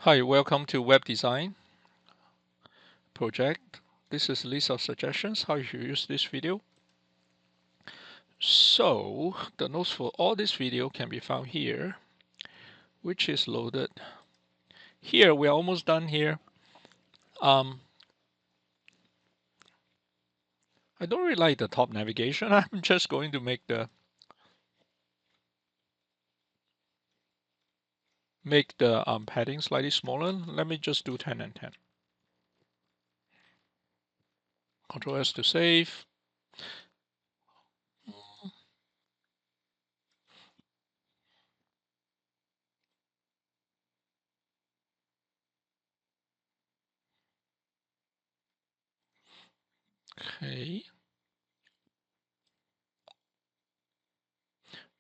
Hi, welcome to Web Design Project. This is a list of suggestions how you should use this video. So the notes for all this video can be found here, which is loaded. Here, we're almost done here. I don't really like the top navigation. I'm just going to make the padding slightly smaller. Let me just do 10 and 10. Control S to save. Okay.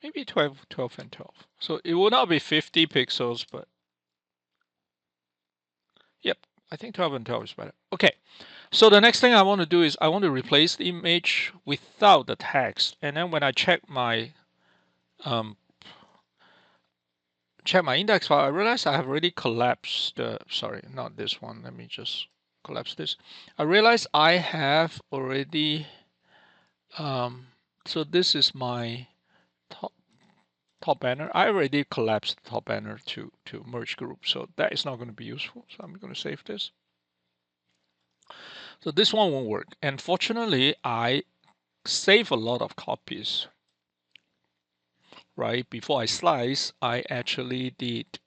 Maybe 12 and 12. So it will not be 50 pixels, but yep, I think 12 and 12 is better. Okay. So the next thing I want to do is I want to replace the image without the text. And then when I um, check my index file, I realize I have already collapsed. Sorry, not this one. Let me just collapse this. I realize I have already. So this is my top banner. I already collapsed the top banner to merge group. So that is not going to be useful. So I'm going to save this. So this one won't work. And fortunately, I save a lot of copies. Right before I slice, I actually did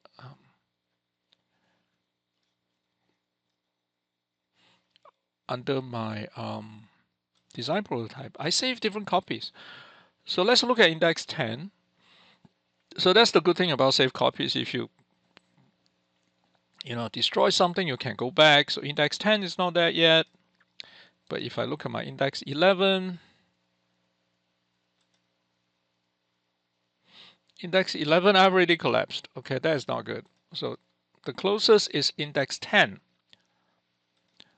under my design prototype, I saved different copies. So let's look at index 10. So that's the good thing about save copies. If you destroy something, you can go back. So index 10 is not there yet. But if I look at my index 11, index 11 I've already collapsed. Okay, that is not good. So the closest is index 10.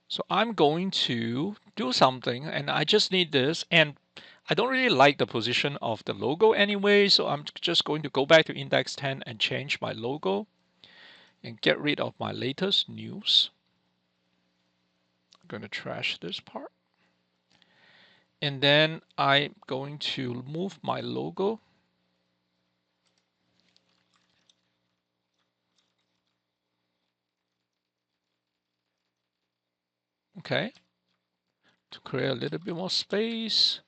So I'm going to do something, and I just need this. And I don't really like the position of the logo anyway, so I'm just going to go back to index 10 and change my logo and get rid of my latest news. I'm going to trash this part. And then I'm going to move my logo. Okay, to create a little bit more space.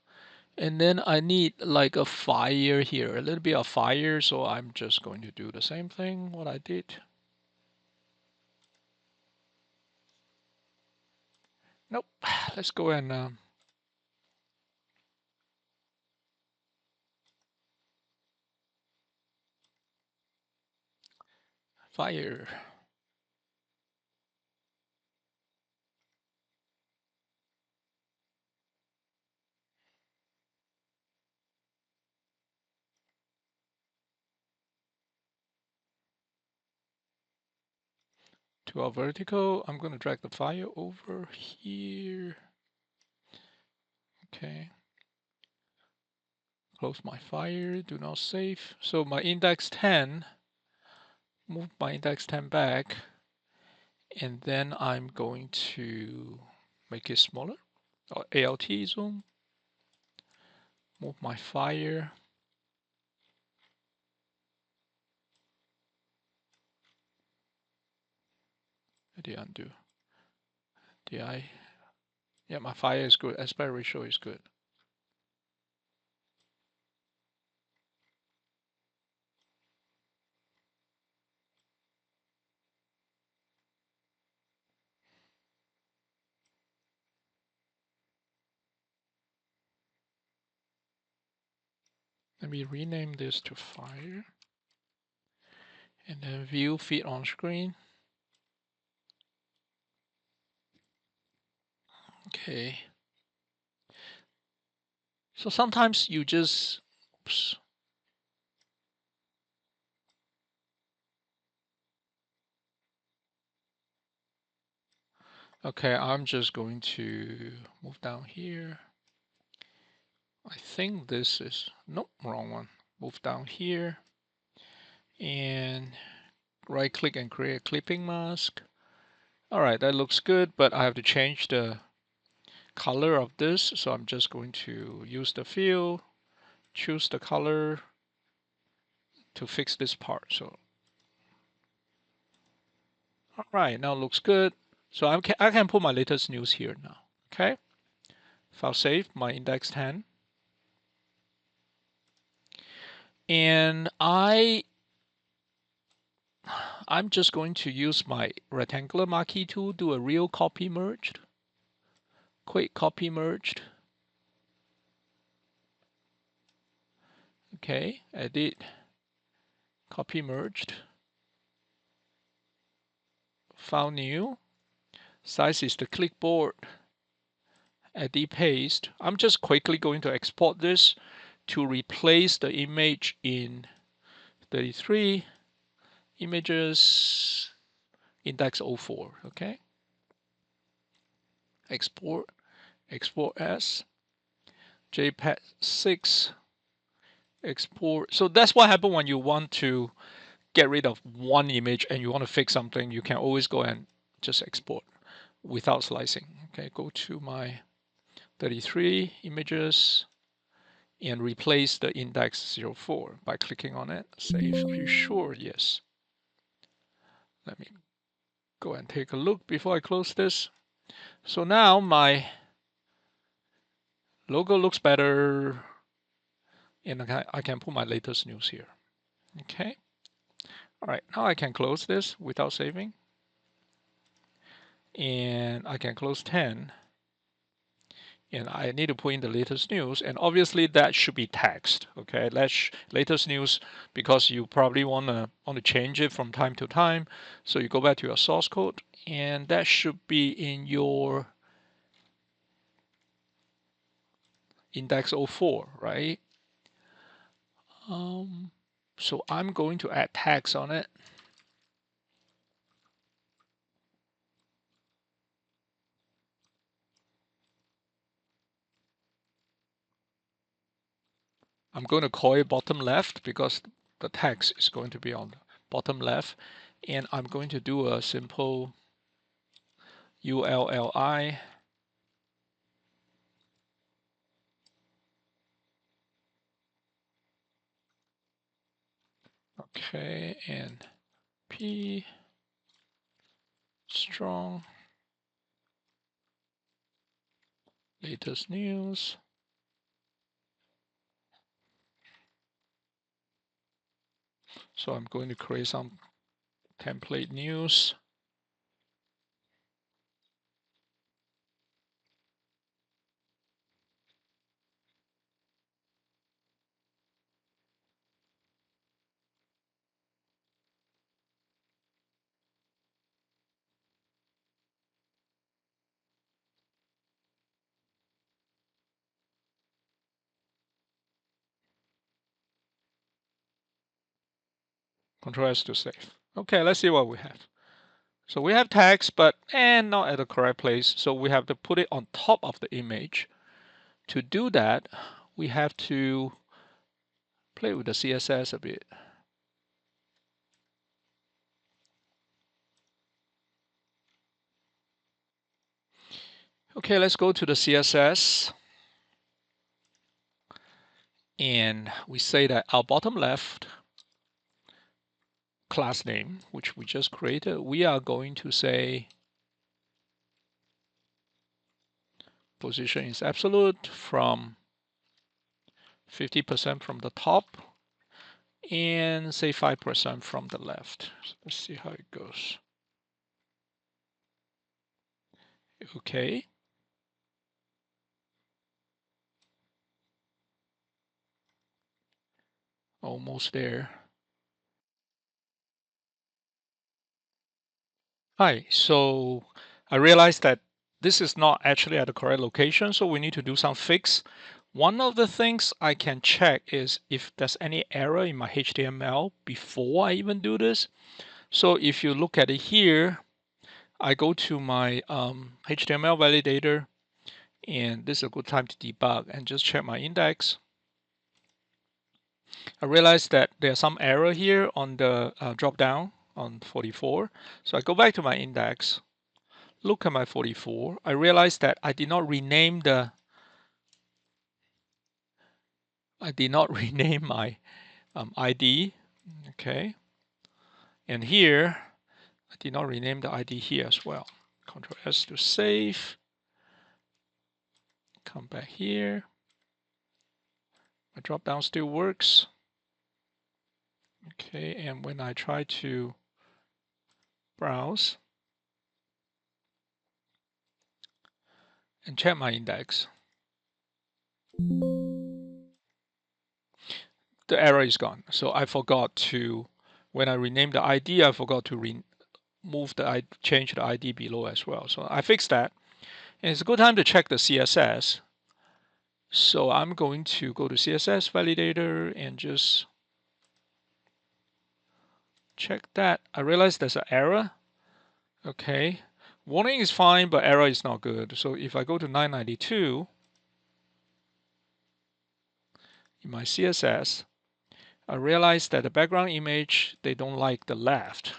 And then I need like a fire here, a little bit of fire. So I'm just going to do the same thing what I did. Nope. Let's go and fire. To our vertical, I'm going to drag the fire over here. Okay. Close my fire, do not save. So my index 10, move my index 10 back, and then I'm going to make it smaller, or ALT zoom, move my fire. Did I undo? Did I? Yeah, my fire is good, aspect ratio is good. Let me rename this to fire, and then view feed on screen. Okay. So sometimes you just, oops. Okay, I'm just going to move down here. I think this is, nope, wrong one. Move down here and right click and create a clipping mask. All right, that looks good, but I have to change the color of this. So I'm just going to use the fill, choose the color to fix this part. So, all right, now it looks good. So I can put my latest news here now. Okay, file save my index 10. And I'm just going to use my rectangular marquee tool, do a real copy merged, quick copy merged. Okay, edit, copy merged, file new, size is the clipboard, edit paste. I'm just quickly going to export this to replace the image in 33 images index 04. Okay, export, export as JPEG 6, export. So that's what happens when you want to get rid of one image and you want to fix something. You can always go and just export without slicing. Okay, go to my 33 images and replace the index 04 by clicking on it. Save. Are you sure? Yes. Let me go and take a look before I close this. So now my logo looks better, and I can put my latest news here. Okay. All right, now I can close this without saving. And I can close 10. And I need to put in the latest news. And obviously that should be text. Okay, latest news, because you probably want to change it from time to time. So you go back to your source code, and that should be in your index 04, right? So I'm going to add tags on it. I'm going to call it bottom left because the text is going to be on the bottom left. And I'm going to do a simple ULLI. Okay, and P strong latest news. So I'm going to create some template news. Control S to save. Okay, let's see what we have. So we have text, but not at the correct place. So we have to put it on top of the image. To do that, we have to play with the CSS a bit. Okay, let's go to the CSS. And we say that our bottom left class name, which we just created, we are going to say position is absolute from 50% from the top and say 5% from the left. So let's see how it goes. Okay. Almost there. Hi, so I realized that this is not actually at the correct location, so we need to do some fix. One of the things I can check is if there's any error in my HTML before I even do this. So if you look at it here, I go to my HTML validator, and this is a good time to debug and just check my index. I realized that there's some error here on the drop down on 44. So I go back to my index, look at my 44. I realize that I did not rename my ID. Okay, and here I did not rename the ID here as well. Control S to save. Come back here. My drop down still works. Okay, and when I try to browse and check my index, the error is gone. So I forgot to, when I renamed the ID, I forgot to change the ID below as well. So I fixed that. And it's a good time to check the CSS. So I'm going to go to CSS validator and just check that. I realize there's an error. Okay. Warning is fine, but error is not good. So if I go to 992 in my CSS, I realize that the background image, they don't like the left.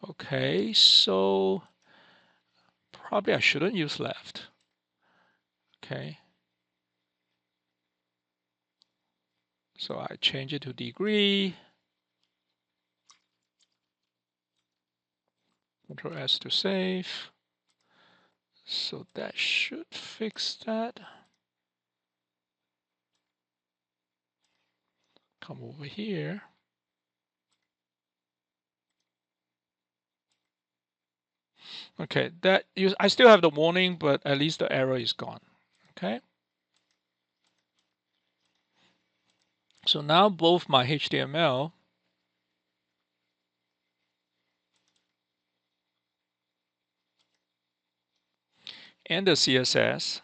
Okay, so probably I shouldn't use left. Okay. So I change it to degree. Control S to save. So that should fix that. Come over here. Okay, I still have the warning, but at least the error is gone. Okay. So now both my HTML and the CSS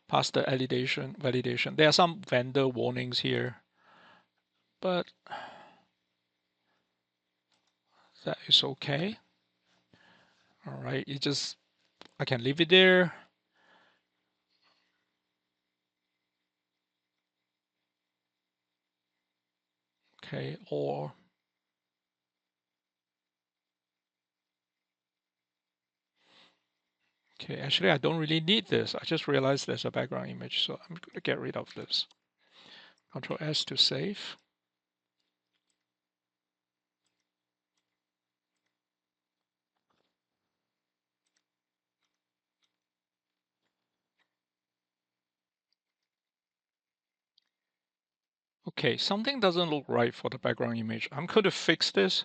pass the validation. There are some vendor warnings here, but that is okay. All right, I can leave it there. Okay, or okay, actually I don't really need this. I just realized there's a background image, so I'm going to get rid of this. Control S to save. Okay, something doesn't look right for the background image. I'm going to fix this.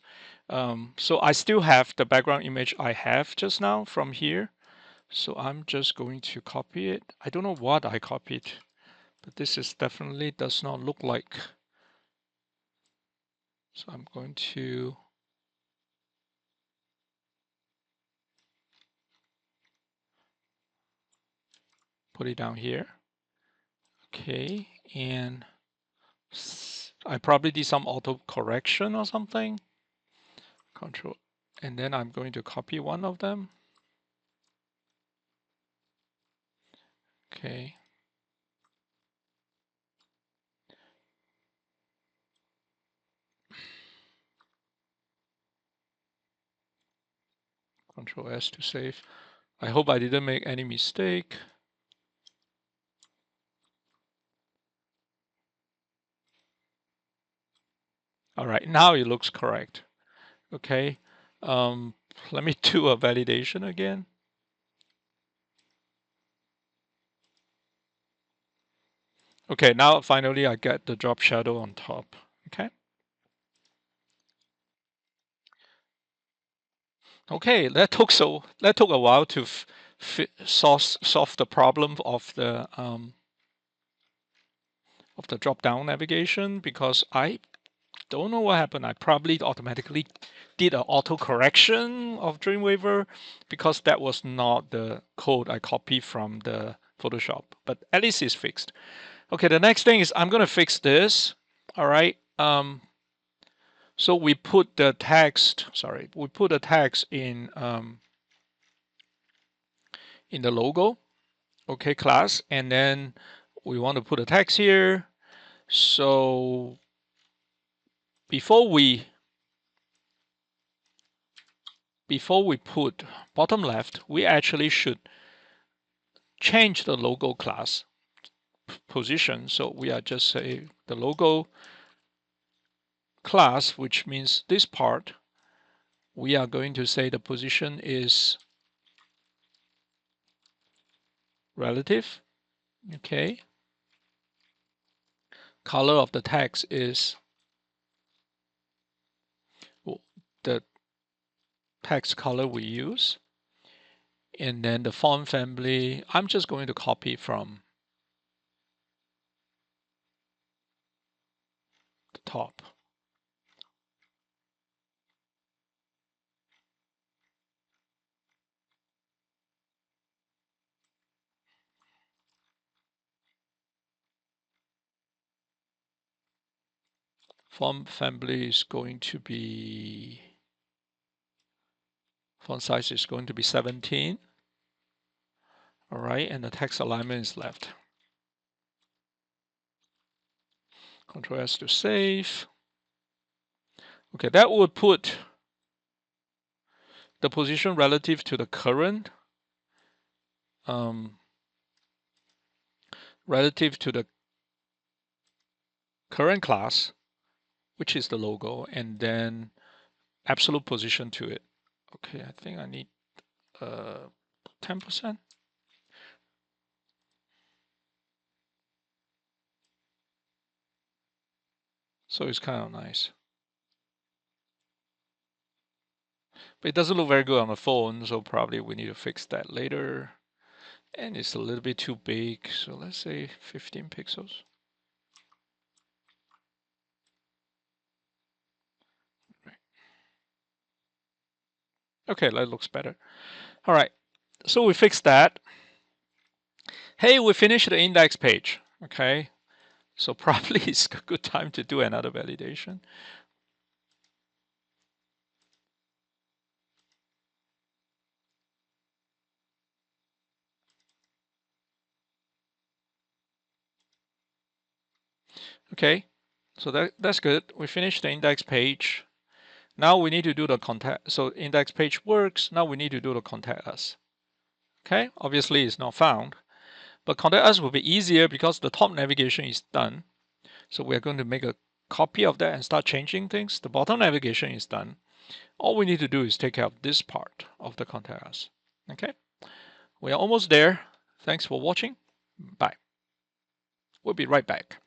So I still have the background image I have just now from here. So I'm just going to copy it. I don't know what I copied, but this is definitely does not look like. So I'm going to put it down here. Okay, and I probably did some auto correction or something. Control, and then I'm going to copy one of them. Okay. Control S to save. I hope I didn't make any mistake. All right, now it looks correct. Okay, let me do a validation again. Okay, now finally I get the drop shadow on top. Okay. Okay, that took a while to solve the problem of the drop-down navigation, because I don't know what happened. I probably automatically did an auto correction of Dreamweaver, because that was not the code I copied from the Photoshop, but at least it's fixed. Okay, the next thing is I'm going to fix this. All right. So we put the text, in the logo, okay, class, and then we want to put a text here. So before we put bottom left, we actually should change the logo class position. So we are just say the logo class, which means this part, we are going to say the position is relative. Okay. Color of the text is the text color we use. And then the font family, I'm just going to copy from the top. Font family is going to be, font size is going to be 17. All right, and the text alignment is left. Control S to save. Okay, that would put the position relative to the current, class, which is the logo, and then absolute position to it. Okay, I think I need 10%. So it's kind of nice. But it doesn't look very good on the phone, so probably we need to fix that later. And it's a little bit too big, so let's say 15 pixels. Okay, that looks better. All right, so we fixed that. Hey, we finished the index page. Okay, so probably it's a good time to do another validation. Okay, so that's good. We finished the index page. Now we need to do the contact. So index page works. Now we need to do the contact us. Okay, obviously it's not found, but contact us will be easier because the top navigation is done. So we're going to make a copy of that and start changing things. The bottom navigation is done. All we need to do is take care of this part of the contact us. Okay, we are almost there. Thanks for watching. Bye. We'll be right back.